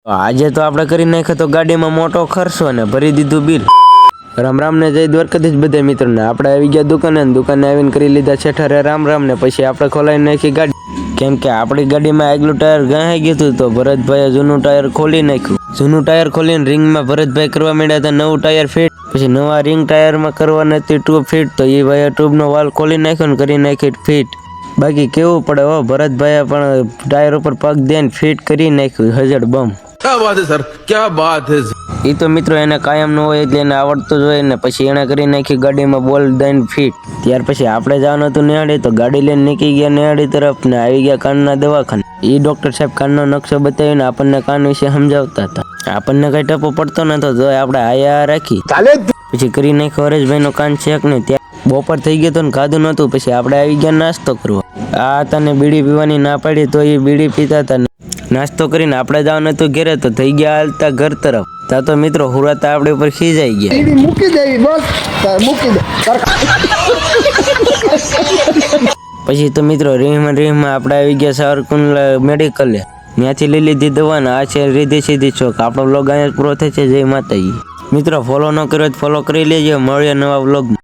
આજે તો આપણે કરી નાખ્યો તો ગાડીમાં મોટો ખર્ચો ને ભરી દીધું બિલ. રામ રામ ને જય દ્વારકાધીશ બધા મિત્રોને. આપણે આવી ગયા દુકાને ને દુકાને આવીને કરી લીધા છેઠારે રામ રામ ને પછી આપણે ખોલાવી નાખી ગાડી. કેમ કે આપણી ગાડીમાં આગલું ટાયર ગહાઈ ગયું હતું તો ભરતભાઈએ જૂનું ટાયર ખોલી નાખ્યું. જૂનું ટાયર ખોલીને રિંગમાં ભરતભાઈ કરવા માંડ્યા હતા નવું ટાયર ફિટ. પછી નવા રિંગ ટાયરમાં કરવાની હતી ટ્યુબ ફિટ, તો એ ભાઈએ ટ્યુબનો વાલ ખોલી નાખ્યો ને કરી નાખી ફિટ. બાકી કેવું પડે હો, ભરતભાઈએ પણ ટાયર ઉપર પગ દઈને ફિટ કરી નાખ્યું હજડ બમ. क्या बात है सर, क्या बात है। એ તો મિત્રો એને કાયમ ન હોય એટલે એને આવડતું જ હોય ને પછી એને કરી નાખી ગાડીમાં બોલ દઈને ફિટ. ત્યાર પછી આપણે જવાનું હતું નેહાડી તો ગાડી લઈને નીકળી ગયા નેહાડી તરફ ને આવી ગયા કાનના દવાખાને. એ ડોક્ટર સાહેબ કાનનો નકશો બતાવીને આપણને કાન વિશે સમજાવતા હતા. આપણને કઈ ટપો પડતો નતો તો આપણે આયા રાખી પછી કરી નાખ્યો હરેશભાઈ નો કાન ચેક ને. ત્યાં બપોર થઈ ગયો તો ને ખાધું નતું. પછી આપણે આવી ગયા નાસ્તો કરવા. આ હતા ને બીડી પીવાની ના પાડી તો એ બીડી પીતા હતા. નાસ્તો કરીને આપણે જવાનું હતું ઘેરે તો થઈ ગયા હાલતા ઘર તરફ. તા તો મિત્રો હુરાતા આપણે ઉપર ખીજાઈ ગયા. મૂકી દેવી બસ, મૂકી દે. પછી તો મિત્રો રીહમાં આપણે આવી ગયા સાવરકુંડલા મેડિકલે. ત્યાંથી લઈ લીધી દવા ને આ છે રીધી સીધી ચોક. આપણો વ્લોગ અહીંયા પૂરો થાય છે. જય માતાજી. મિત્રો ફોલો ન કર્યો તો ફોલો કરી લેજો. મળીએ નવા વ્લોગમાં.